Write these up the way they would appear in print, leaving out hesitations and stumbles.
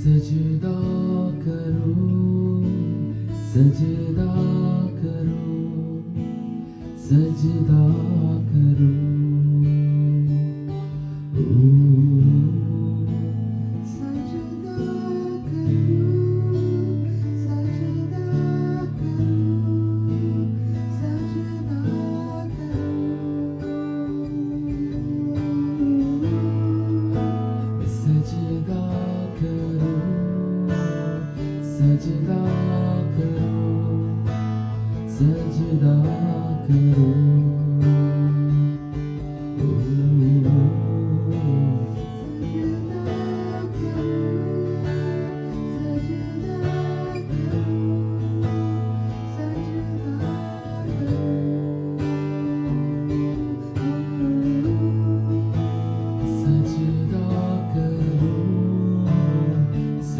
सजदा करो, सजदा करो, सजदा करो। सजदा करो, सजदा करो।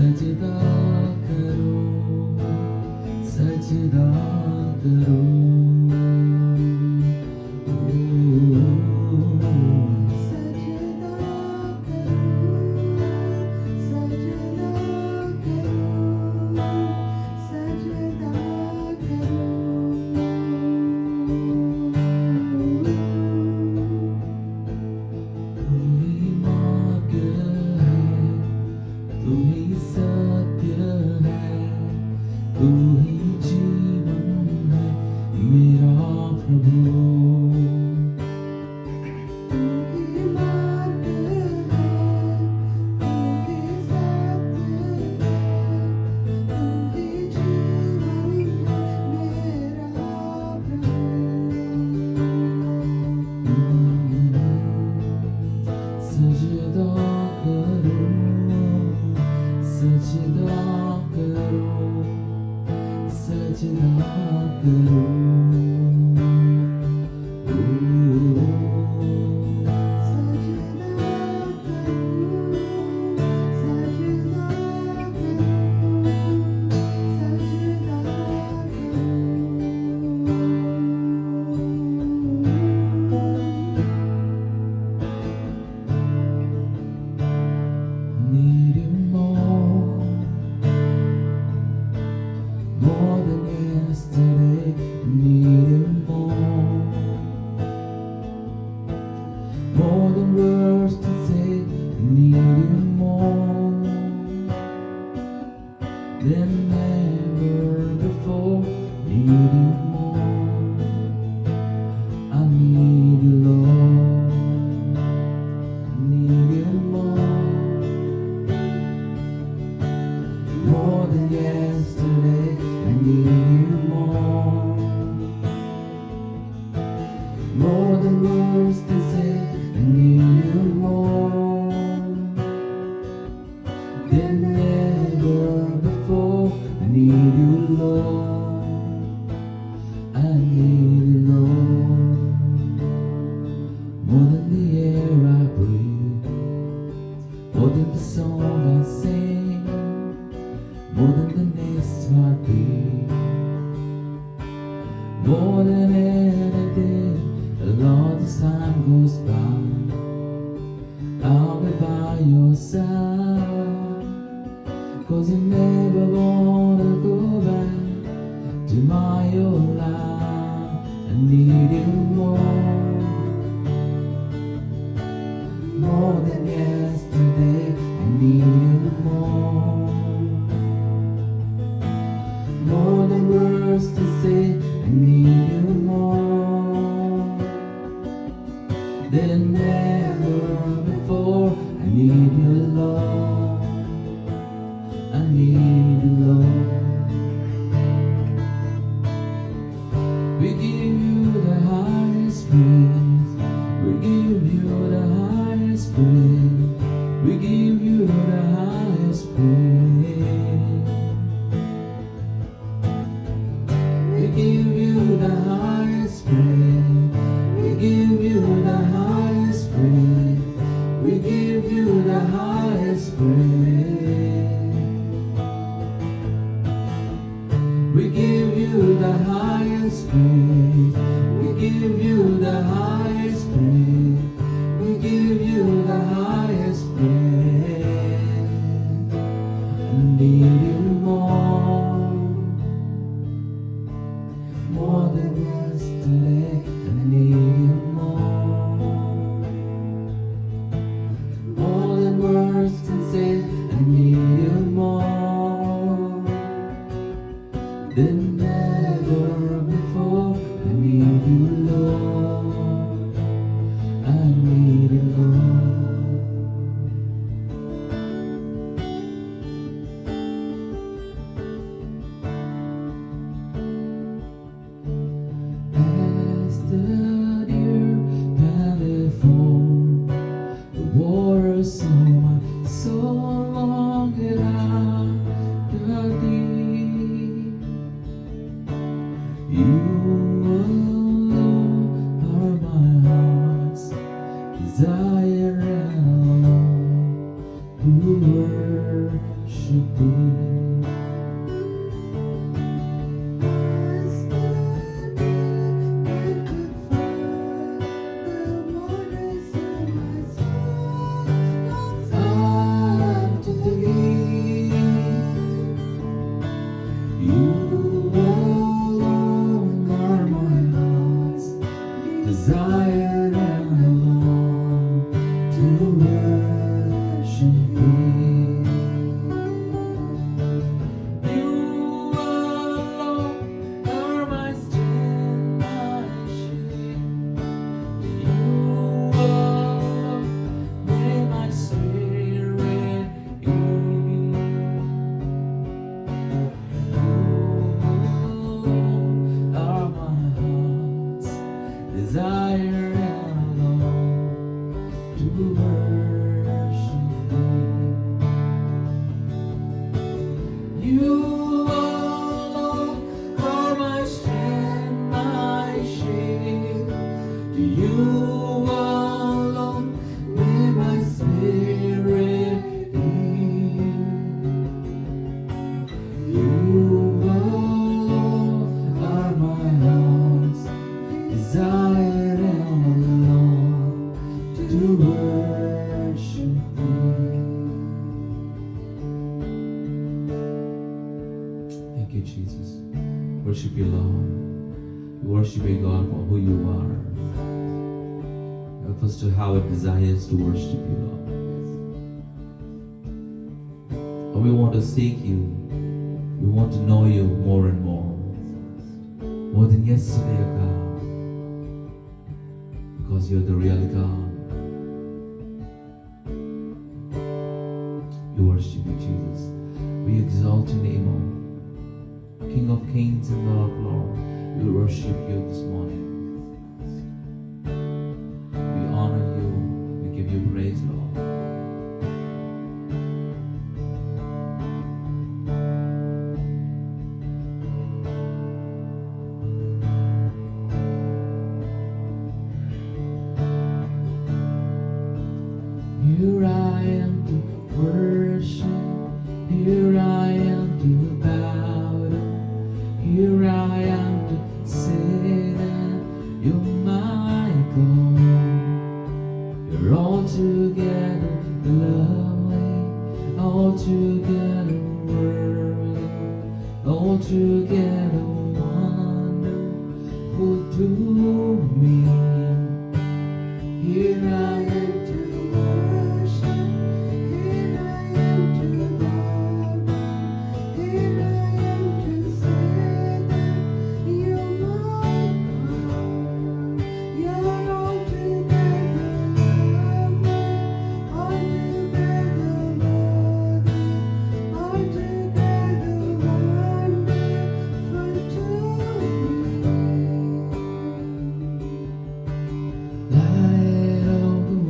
सजदा करो, सजदा करो। तू ही सत्य है, तू ही जीवन है मेरा प्रभु। तू ही मार्ग है, तू ही सत्य है, तू ही जीवन है मेरा प्रभु। सजदा करो, सजदा करो, सजदा करो। More than yesterday, need you more than words to say, need you more than ever before, need you more. I need you, Lord, need you more than yesterday. I need you more than words to say. I need you more than ever before. I need you, Lord. I need you, Lord, more than the air I breathe, more than the song I sing, more than the next heartbeat, more than anything. Lord, as time goes by, I'll be by your side, 'cause you never wanna go back to my old life. I need you more than yesterday. I need you more than words to say. I need you more than ever before. I need you, Lord. I need you, Lord. We give you the highest praise. We give you the highest praise. We give you the highest praise. We give you the highest praise. We give you the highest praise. We give you the highest desire and long to worship Thee. You alone are my strength, my shield. You alone make my spirit yield. You are my heart's desire and long to worship Thee. You alone are my strength, my shield. To you alone may my spirit yield. You alone are my heart's desire and long to worship Thee. Thank you, Jesus. Worship you, Lord. We worship you, God, for who you are. Help us to have a desire to worship you, Lord. And we want to seek you. We want to know you more and more. More than yesterday, O God. Because you're the real God. We worship you, Jesus. We exalt your name, O King of kings and Lord of lords. We worship you this morning. We honor you. We give you praise, Lord. Here I am to worship. Here I am to bow down. Here I am to say that you're my God. You're altogether lovely, altogether worthy, altogether wonderful to me. Here I am to worship. Here I am to bow down. Here I am to say that you're my God. You're altogether lovely, altogether worthy, altogether wonderful to me. Light of the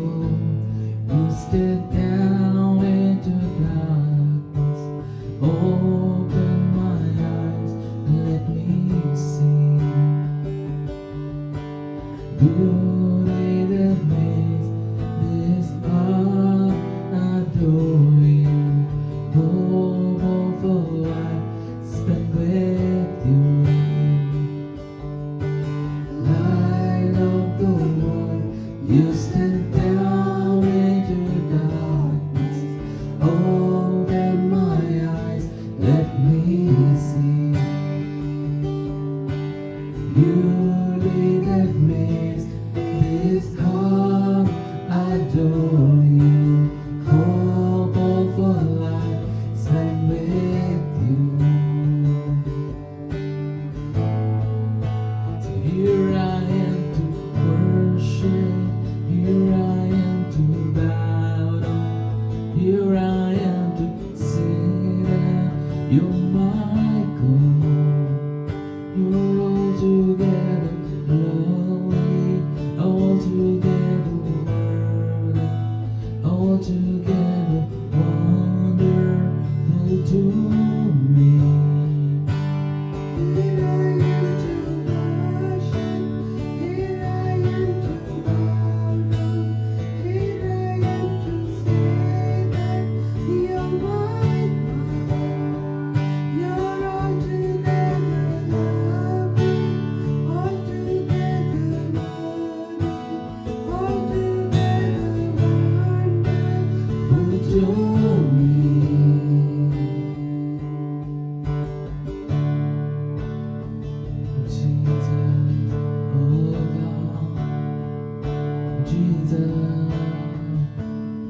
Jesus,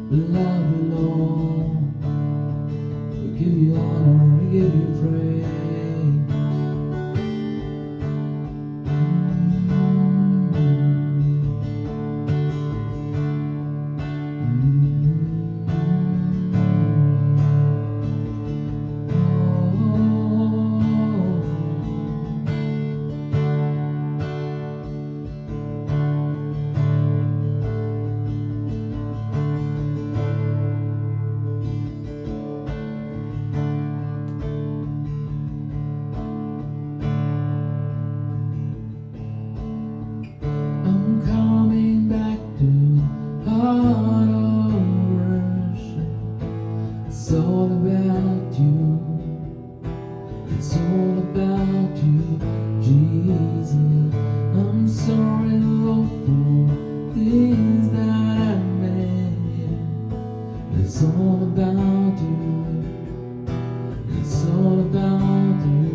we love you, Lord. We give you honor, we give you praise. I'm coming back to heart of worship. It's all about you. It's all about you, Jesus. I'm sorry, Lord, for things that I made. It's all about you. It's all about you,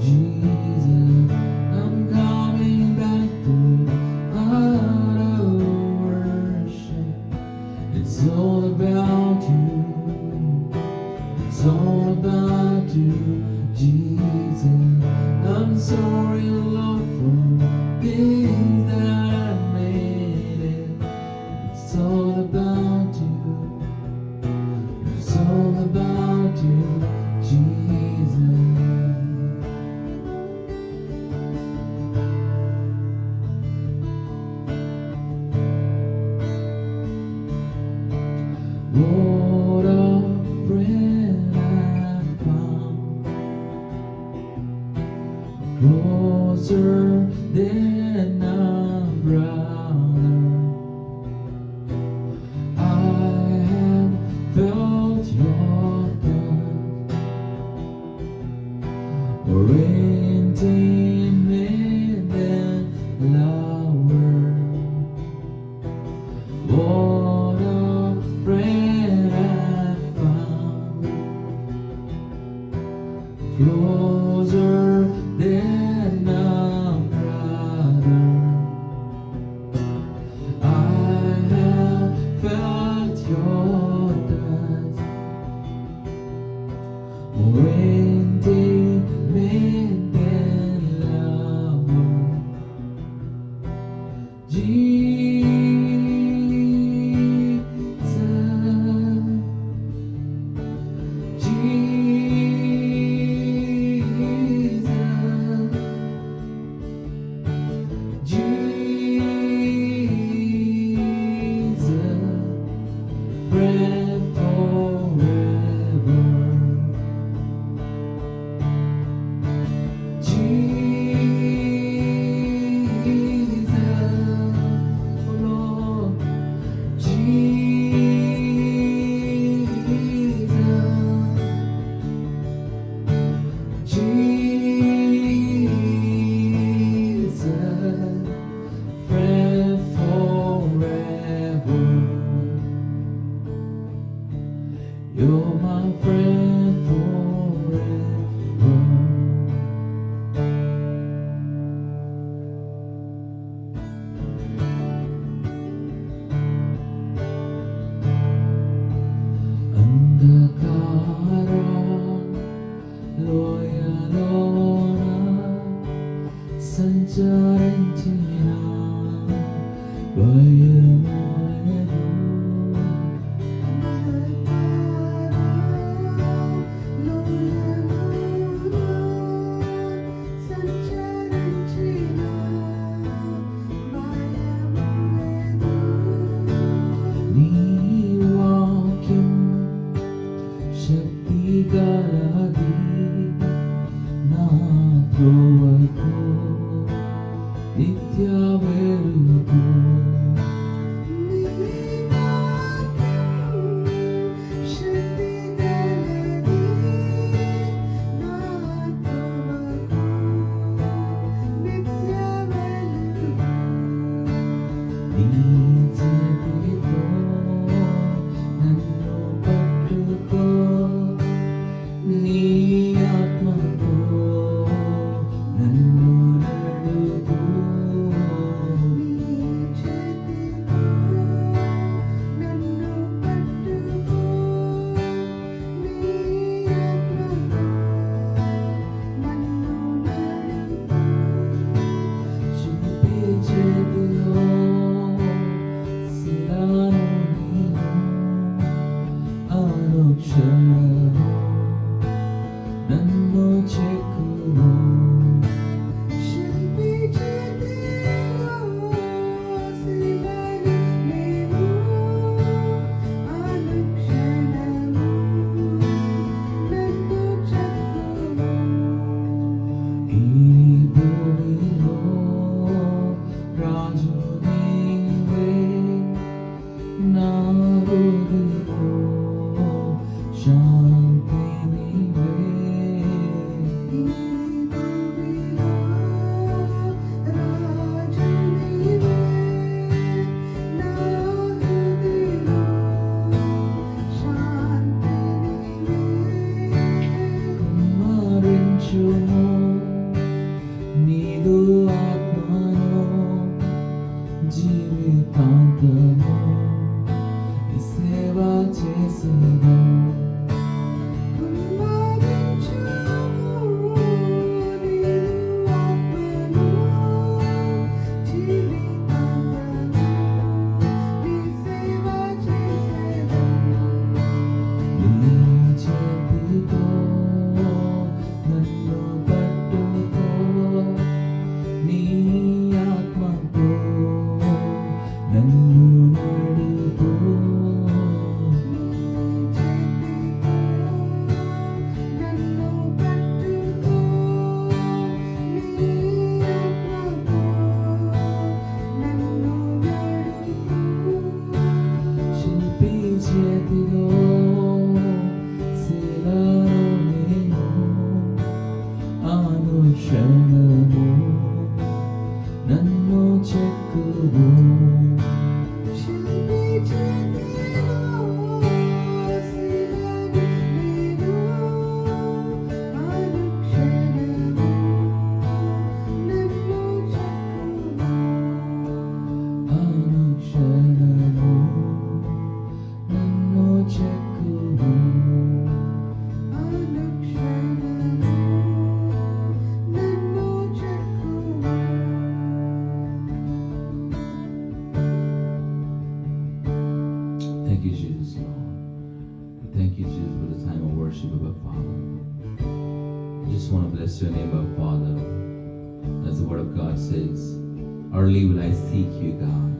Jesus. I'm coming back to heart of worship. It's all about you. It's all about you, Jesus. I'm sorry, Lord, for things that I made it. It's all about you. It's all about you, Jesus. What a friend I found, closer than a brother. I have felt your touch, more intimate than lover. What a friend I found, closer than a brother. I have felt your touch, more intimate than lover. Friend forever. Jesus, oh Lord, Jesus, Jesus, friend forever. You're my friend forever. లోయలోన సంచరించిన భయము లేదు. నీ వాక్యం శక్తి గలది, నా త్రోవకు నిత్య వెలుగు. నీ చేతితో నన్ను పట్టుకో, నీ ఆత్మతో నన్ను నడుపు. నీ చేతితో జీవితాంతము నీ సేవ చేసేదను. చేతిలో శిలను నేను అనుక్షణము నన్ను చెక్కుము. Thank you, Jesus, Lord. Thank you, Jesus, for the time of worship of our Father. I just want to bless your name, our Father. As the Word of God says, early will I seek you, God.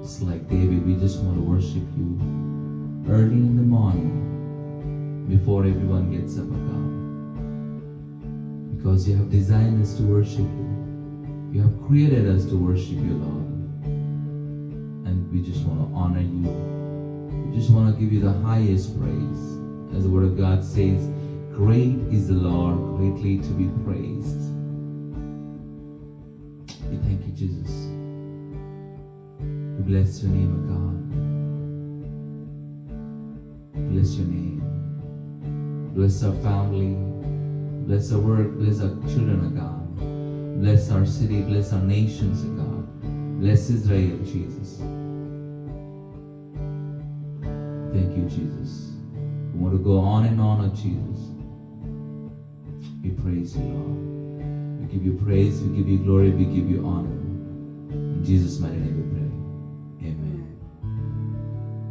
Just like David, we just want to worship you early in the morning, before everyone gets up, God. Because you have designed us to worship you. You have created us to worship you, Lord. We just want to honor you. We just want to give you the highest praise. As the Word of God says, great is the Lord, greatly to be praised. We thank you, Jesus. We bless your name, O God. Bless your name. Bless our family. Bless our work. Bless our children, O God. Bless our city. Bless our nations, O God. Bless Israel, Jesus. Thank you, Jesus. We want to go on and on, oh Jesus. We praise you, Lord. We give you praise, we give you glory, we give you honor. In Jesus' mighty name we pray.